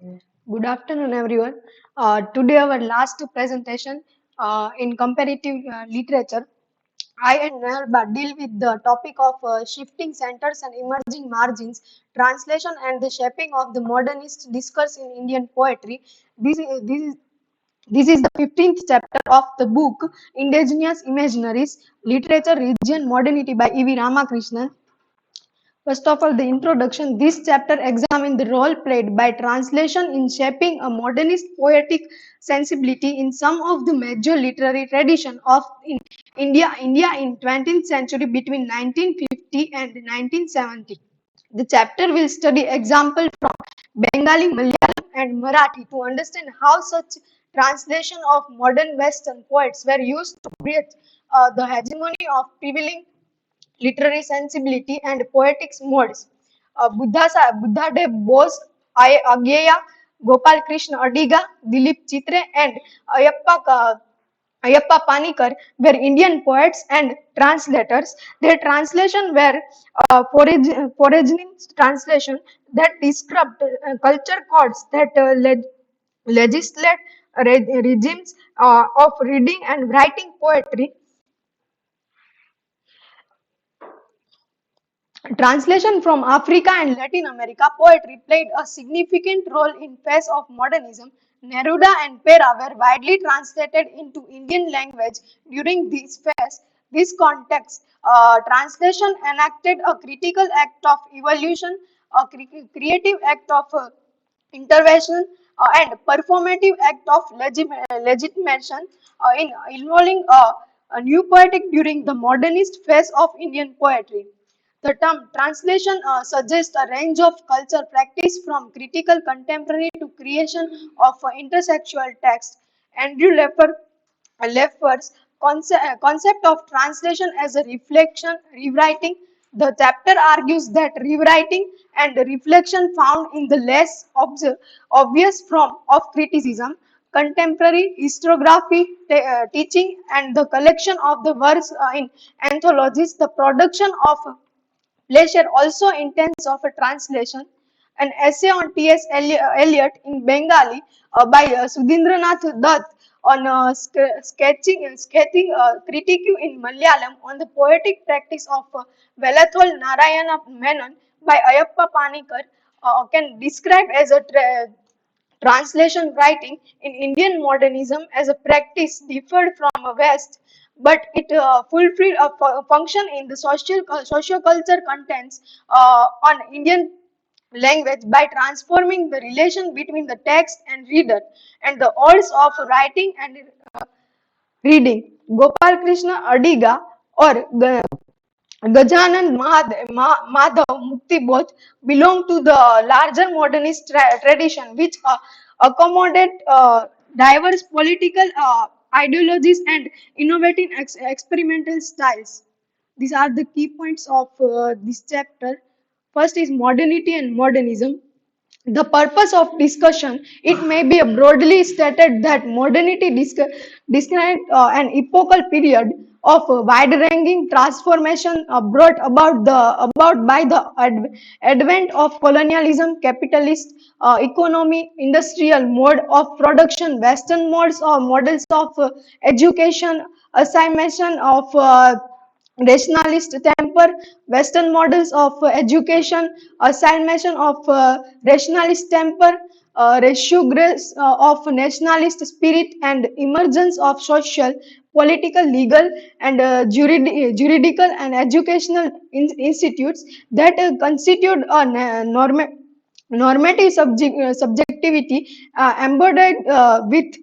Good afternoon, everyone. Today, our last presentation in comparative literature. I and Nehalba deal with the topic of shifting centers and emerging margins, translation, and the shaping of the modernist discourse in Indian poetry. This is the 15th chapter of the book Indigenous Imaginaries, Literature, Region, Modernity by E.V. Ramakrishnan. First of all, the introduction. This chapter examines the role played by translation in shaping a modernist poetic sensibility in some of the major literary traditions of India in 20th century between 1950 and 1970. The chapter will study examples from Bengali, Malayalam, and Marathi to understand how such translation of modern Western poets were used to breach the hegemony of prevailing literary sensibility and poetic modes. Buddhadev Bose, Agyeya, Gopal Krishna Adiga, Dilip Chitre, and Ayappa Panikar were Indian poets and translators. Their translation were foraging translation that disrupt culture codes that legislate regimes of reading and writing poetry. Translation from Africa and Latin America poetry played a significant role in phase of modernism. Neruda and Pera were widely translated into Indian language during this phase. This context, translation enacted a critical act of evolution, a creative act of intervention, and performative act of legitimation in involving a new poetic during the modernist phase of Indian poetry. The term translation suggests a range of culture practice from critical contemporary to creation of intersexual text. Andrew Leffer's concept of translation as a reflection, rewriting. The chapter argues that rewriting and reflection found in the less obvious form of criticism, contemporary historiography, teaching, and the collection of the works in anthologies, the production of pleasure also intends of a translation. An essay on T.S. Eliot in Bengali by Sudhindranath Dutt on scathing critique in Malayalam on the poetic practice of Velathol Narayana Menon by Ayappa Panikar can describe as a translation writing in Indian modernism as a practice differed from a West, but it fulfilled a function in the socio-culture contents on Indian language by transforming the relation between the text and reader and the odds of writing and reading. Gopal Krishna Adiga or Gajanan Madhav Muktibodh belong to the larger modernist tradition which accommodate diverse political ideologies and innovative experimental styles. These are the key points of this chapter. First is modernity and modernism. The purpose of discussion, it may be broadly stated that modernity describes an epochal period of wide-ranging transformation brought about by the advent of colonialism, capitalist economy, industrial mode of production, Western modes or models of education, assignation of rationalist temper, Western models of education, assignation of rationalist temper, resurgence of nationalist spirit, and emergence of social, political, legal, and juridical and educational institutes that constitute a normative subjectivity embodied with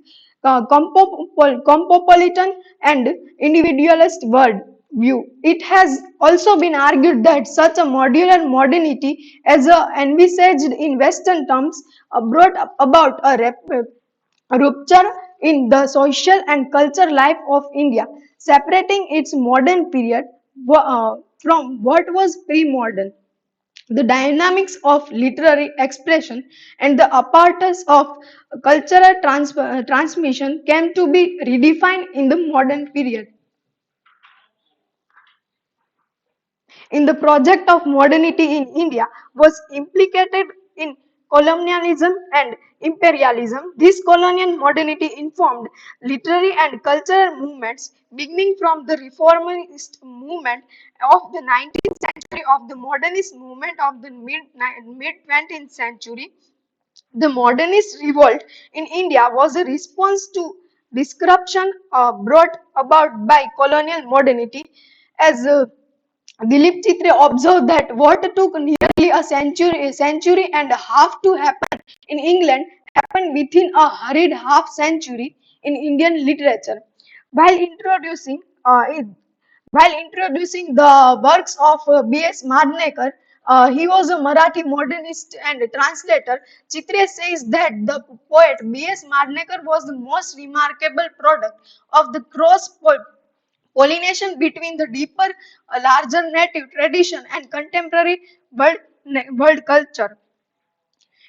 cosmopolitan and individualist world view. It has also been argued that such a modular modernity, as envisaged in Western terms, brought about a rupture in the social and cultural life of India, separating its modern period from what was pre-modern. The dynamics of literary expression and the apparatus of cultural transmission came to be redefined in the modern period. In the project of modernity in India was implicated in colonialism and imperialism. This colonial modernity informed literary and cultural movements beginning from the reformist movement of the 19th century of the modernist movement of the mid 20th century. The modernist revolt in India was a response to disruption brought about by colonial modernity. As Dilip Chitre observed that what took nearly a century and a half to happen in England happened within a hurried half century in Indian literature. While introducing the works of B.S. Madnekar, he was a Marathi modernist and translator. Chitre says that the poet B.S. Madnekar was the most remarkable product of the cross pollination between the deeper, larger native tradition and contemporary world culture.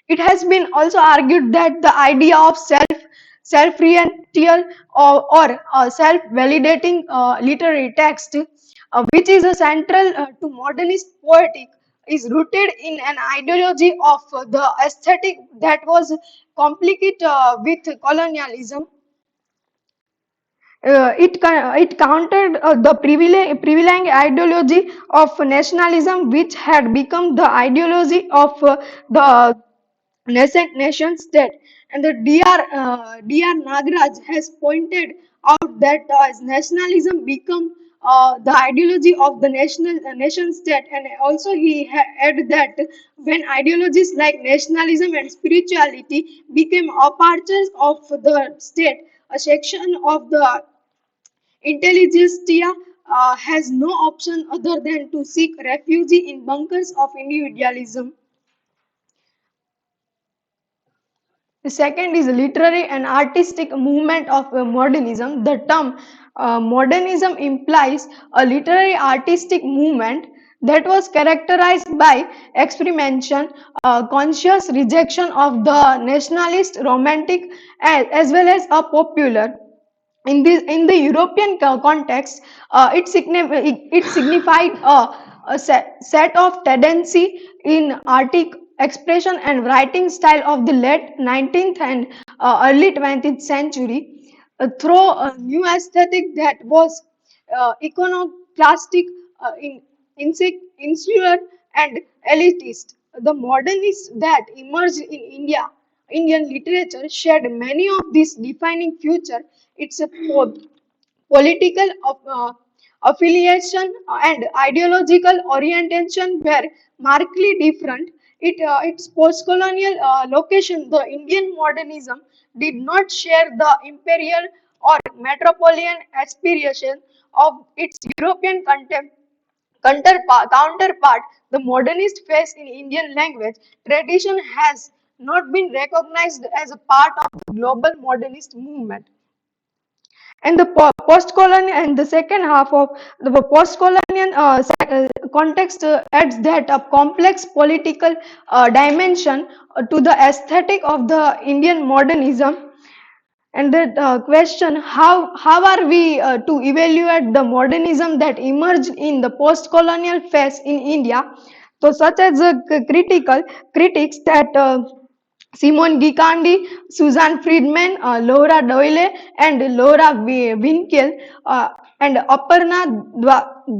It has been also argued that the idea of self-referential or self-validating literary text, which is a central to modernist poetic, is rooted in an ideology of the aesthetic that was complicated with colonialism. It countered the prevailing ideology of nationalism, which had become the ideology of the nascent nation state. And the Dr. Nagaraj has pointed out that as nationalism become the ideology of the nation state, and also he added that when ideologies like nationalism and spirituality became a part of the state, a section of the intelligentsia has no option other than to seek refuge in bunkers of individualism. The second is literary and artistic movement of modernism. The term modernism implies a literary artistic movement that was characterized by experimentation, conscious rejection of the nationalist, romantic, as well as a popular. In the European context, it signified a set of tendency in artistic expression and writing style of the late 19th and early 20th century through a new aesthetic that was iconoclastic, insular, and elitist. The modernists that emerged in Indian literature shared many of these defining features. It's a political affiliation and ideological orientation were markedly different. Its post-colonial location, the Indian modernism did not share the imperial or metropolitan aspiration of its European counterpart. The modernist phase in Indian language tradition has not been recognized as a part of the global modernist movement. And the post-colonial and the second half of the post-colonial context adds that a complex political dimension to the aesthetic of the Indian modernism. And the question, how are we to evaluate the modernism that emerged in the post-colonial phase in India? So such as critical critics that Simon Gikandi, Susan Friedman, Laura Doyle, and Laura Winkel, and Aparna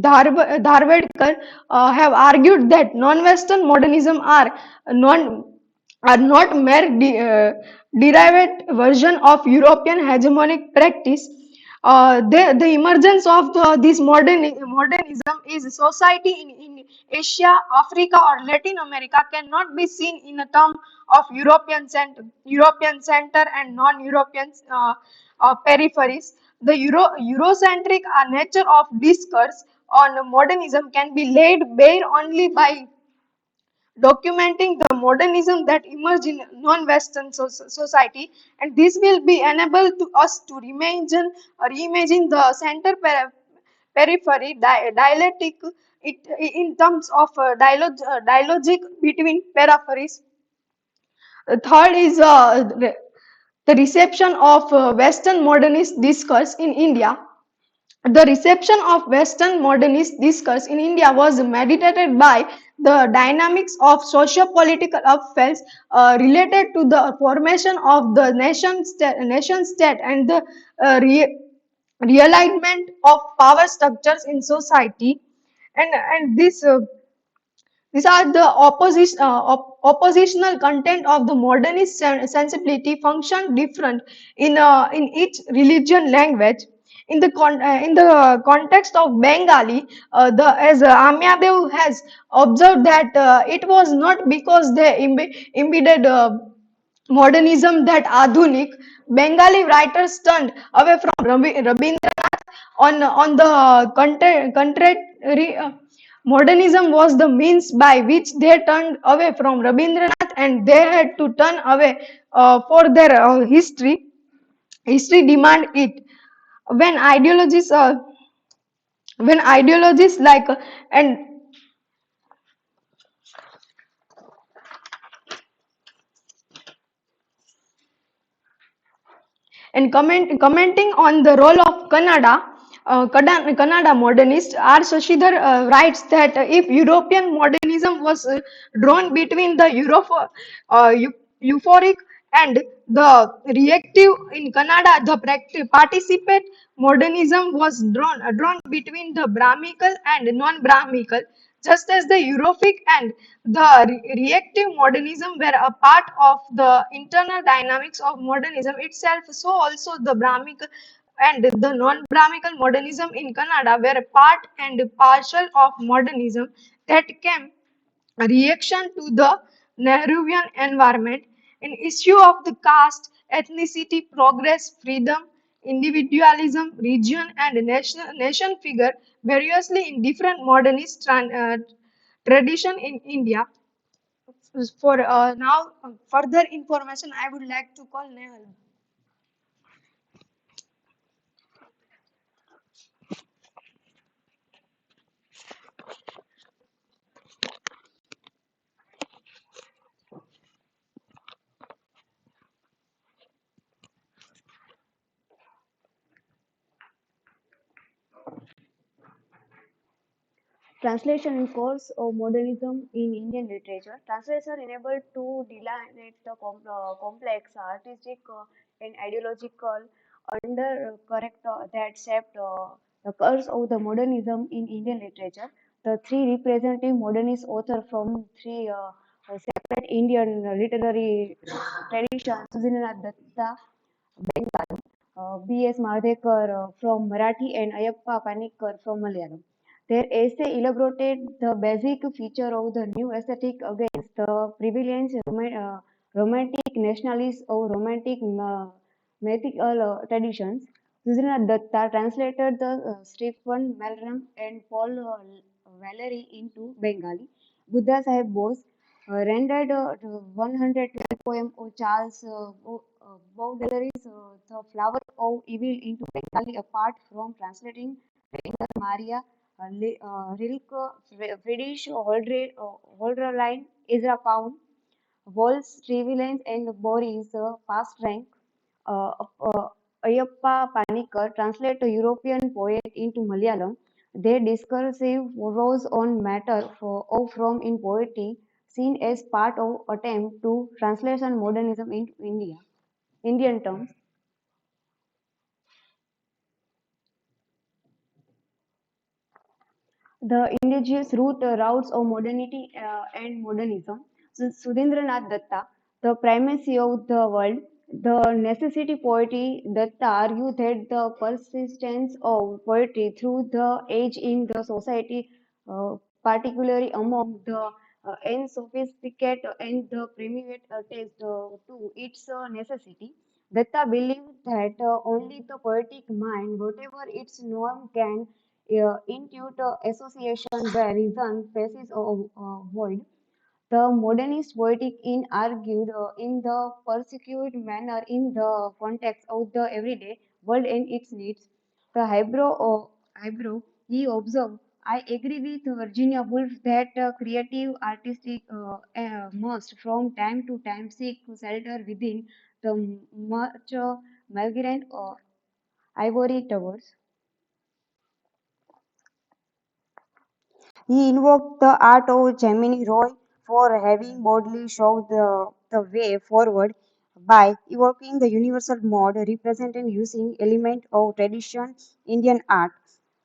Dharwedkar have argued that non-Western modernism are not mere derived version of European hegemonic practice. The emergence of this modernism is society in Asia, Africa, or Latin America cannot be seen in a term of European center and non-European peripheries. The Eurocentric nature of discourse on modernism can be laid bare only by documenting the modernism that emerged in non-Western society, and this will be enable to us to reimagine the center periphery dialectic in terms of dialogic between peripheries. Third is the reception of Western modernist discourse in India. The reception of Western modernist discourse in India was mediated by the dynamics of socio-political affairs related to the formation of the nation state and the realignment of power structures in society. And these are the oppositional content of the modernist sensibility function different in each religion language. In the context of Bengali, as Amyadev has observed that it was not because they embedded modernism that Adhunik Bengali writers turned away from Rabindranath. On the contrary, modernism was the means by which they turned away from Rabindranath, and they had to turn away for their history. History demand it. When ideologies, uh, when ideologies like and commenting on the role of Kannada modernists, R. Shashidhar writes that if European modernism was drawn between the euphoric and the reactive in Kannada, the participate modernism was drawn between the Brahmical and non-Brahmical, just as the Europhic and the reactive modernism were a part of the internal dynamics of modernism itself, so also the Brahmical and the non-Brahmical modernism in Kannada were a part and partial of modernism that came a reaction to the Nehruvian environment. An issue of the caste, ethnicity, progress, freedom, individualism, region, and nation figure variously in different modernist tradition in India. For now, further information, I would like to call Nehal. Translation in course of modernism in Indian literature. Translation enabled to delineate the complex artistic and ideological undercurrent that shaped the course of the modernism in Indian literature. The three representative modernist authors from three separate Indian literary traditions, Sudhinath Datta, Bengal, B.S. Madhekar from Marathi and Ayappa Panikkar from Malayalam. Their essay elaborated the basic feature of the new aesthetic against the prevalent romantic nationalists or romantic mythical traditions. Suzana Datta translated the Stephen Malram and Paul Valery into Bengali. Buddha Sahib Bose rendered 112 poem of Charles Baudelaire's The Flower of Evil into Bengali apart from translating Rainer Maria Rilke, Friedrich Holderlin, Ezra Pound, Waltz Trevelyan and Boris Pasternak. Uh, uh, Ayappa Panikkar translate a European poet into Malayalam. Their discursive rose on matter of from in poetry, seen as part of attempt to translation modernism into Indian terms. The indigenous routes of modernity and modernism. Sudhindranath Datta, the primacy of the world, the necessity poetry. Datta argued that the persistence of poetry through the age in the society, particularly among the unsophisticated and the primitive taste to its necessity. Datta believed that only the poetic mind, whatever its norm, can intuit association where reason faces a void. The modernist poetic in argued in the persecuted manner in the context of the everyday world and its needs. The Hebrew, he observed, I agree with Virginia Woolf that creative artistic must from time to time seek shelter within the much migrant ivory towers. He invoked the art of Gemini Roy for having boldly showed the way forward by evoking the universal mode represented using element of tradition Indian art.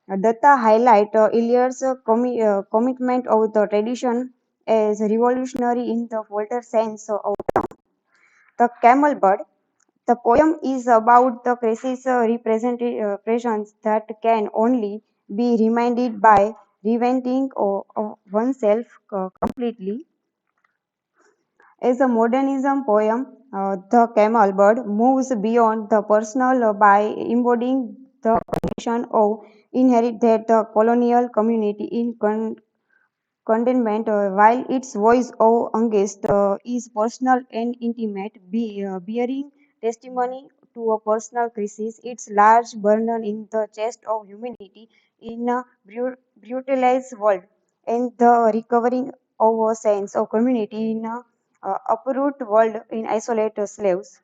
Datta highlight Ilier's commitment of the tradition as revolutionary in the fuller sense of the camel bird. The poem is about the crisis representations that can only be reminded by reinventing of oneself completely. As a modernism poem, the camel bird moves beyond the personal by embodying the condition of inherit that the colonial community in contentment, while its voice of angst is personal and intimate, bearing testimony to a personal crisis, its large burden in the chest of humanity in a brutalized world, and the recovering of a sense of community in a uproot world in isolated slaves.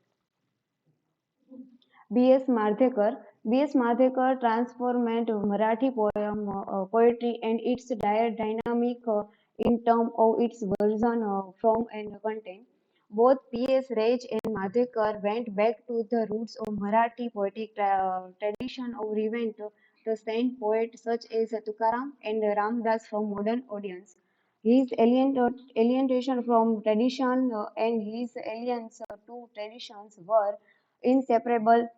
B.S. Mardekar. B.S. Mardekar transformed Marathi poetry and its dynamic in terms of its version, form, and content. Both P.S. Raj and Mardekar went back to the roots of Marathi poetic tradition of revenge the saint poets such as Tukaram and Ramdas for modern audience. His alienation from tradition and his aliens to traditions were inseparable.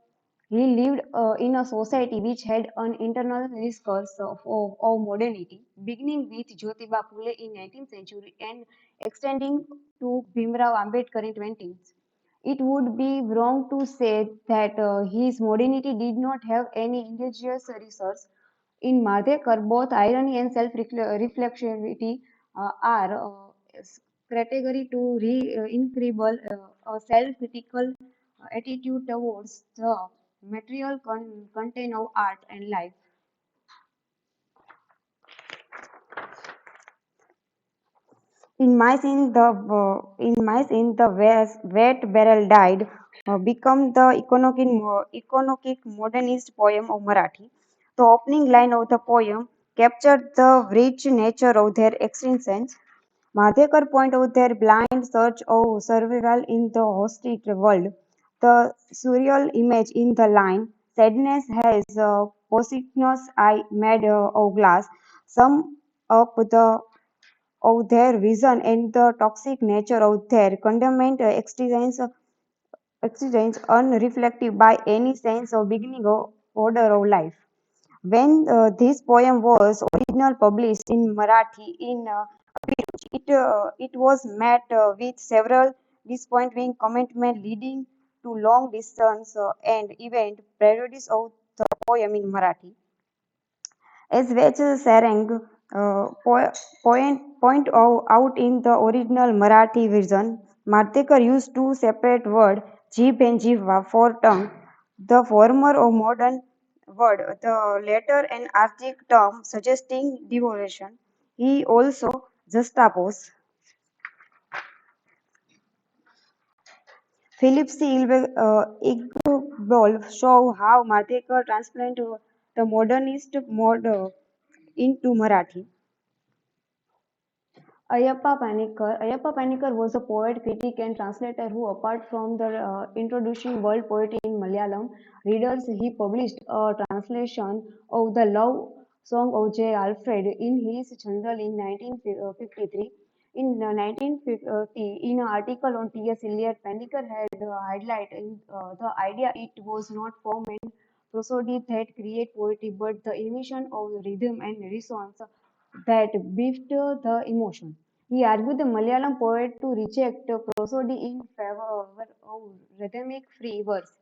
He lived in a society which had an internal discourse of modernity, beginning with Jyotiba Phule in 19th century and extending to Bhimrao Ambedkar in 20th. It would be wrong to say that his modernity did not have any indigenous resource. In Madhekar, both irony and self-reflexivity are category to incredible a self-critical attitude towards the material content of art and life. In my scene, the wet barrel died, become the iconic modernist poem of Marathi. The opening line of the poem captured the rich nature of their existence. Madhekar point out their blind search of survival in the hostile world. The surreal image in the line, sadness has a posthumous eye made of glass, sum up the of their vision and the toxic nature of their condemned existence unreflected by any sense of beginning or order of life. When this poem was originally published in Marathi in it was met with several disappointing commitments leading to long distance and event parodies of the poem in Marathi. As Vech Sarang point out in the original Marathi version, Martekar used two separate words, jeep and jiva, for tongue, the former a modern word, the latter an archaic term suggesting devotion. He also juxtaposed Philip C. Iqbal show how Martekar transplanted the modernist mode into Marathi. Ayappa Panikkar was a poet, critic, and translator who, apart from the introducing world poetry in Malayalam readers, he published a translation of the love song of J. Alfred in his journal in 1953. In 1950, in an article on T.S. Eliot, Panikkar had highlighted the idea it was not form and prosody that create poetry, but the emission of rhythm and resonance that beefed the emotion. He argued the Malayalam poet to reject prosody in favor of rhythmic free verse.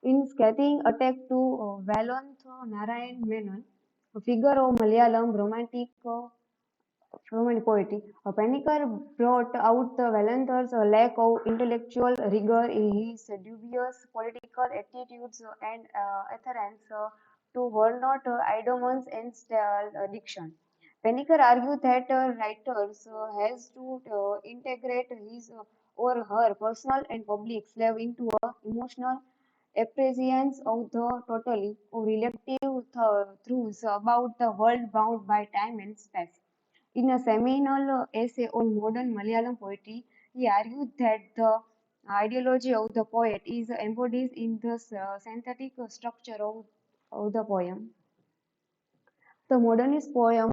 In scathing attack to Valanth Narayan Menon, a figure of Malayalam romantic poetry, Panikkar brought out the Valanthar's lack of intellectual rigor in his dubious political attitudes and adherence to Walnut idioms and style diction. Panikkar argued that writers has to integrate his or her personal and public slave into a emotional appreciation of the totally or relative truths about the world bound by time and space. In a seminal essay on modern Malayalam poetry, he argued that the ideology of the poet is embodied in the synthetic structure of the poem. The modernist poet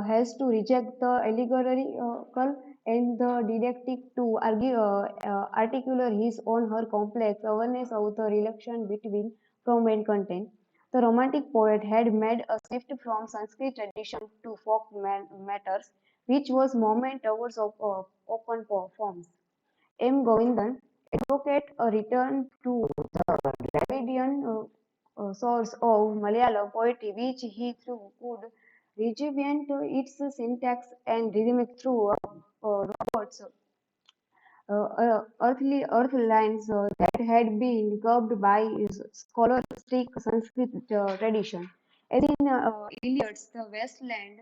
has to reject the allegorical and the didactic to articulate his own her complex awareness of the relation between form and content. The romantic poet had made a shift from Sanskrit tradition to folk matters, which was moment towards open forms. M. Govindan advocates a return to Dravidian source of Malayalam poetry, which he through could rejuvenate its syntax and rhythmic through Robert's earthly lines that had been curbed by his scholastic Sanskrit tradition. As in Iliad's The Westland,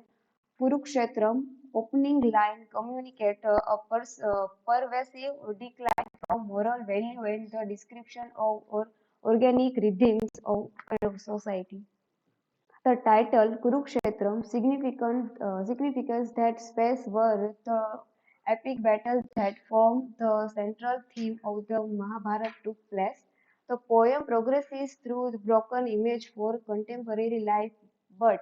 Kurukshetram opening line communicate a pervasive decline from moral value and the description of organic rhythms of society. The title Kurukshetram signifies that space where the epic battle that formed the central theme of the Mahabharata took place. The poem progresses through the broken image for contemporary life, but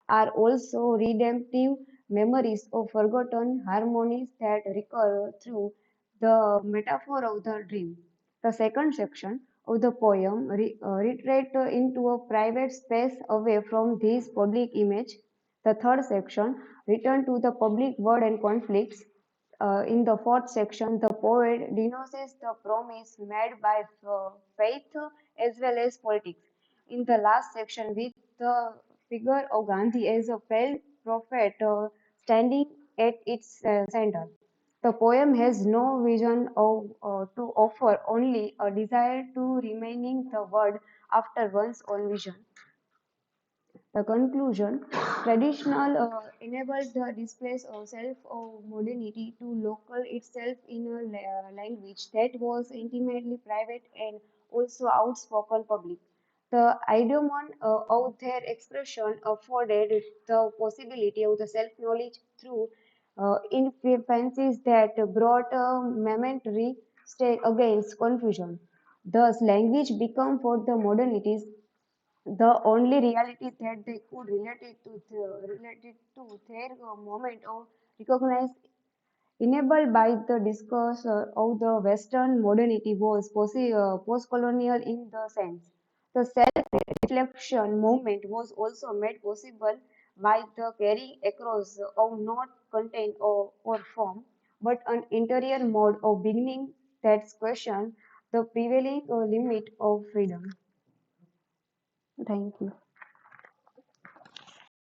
are also redemptive memories of forgotten harmonies that recur through the metaphor of the dream. The second section of the poem retreat into a private space away from this public image. The third section return to the public world and conflicts. In the fourth section, the poet denounces the promise made by faith as well as politics. In the last section, with the figure of Gandhi as a pale prophet standing at its center. The poem has no vision to offer, only a desire to remaining the world after one's own vision. The conclusion, traditional enables the displace of self of modernity to local itself in a language that was intimately private and also outspoken public. The idiom of their expression afforded the possibility of the self-knowledge through infancies that brought a momentary stay against confusion. Thus, language became for the modernities the only reality that they could relate it to their moment of recognize enabled by the discourse of the Western modernity was post-colonial in the sense. The self-reflection movement was also made possible by the carrying across of not content or form, but an interior mode of beginning that question the prevailing limit of freedom. Thank you.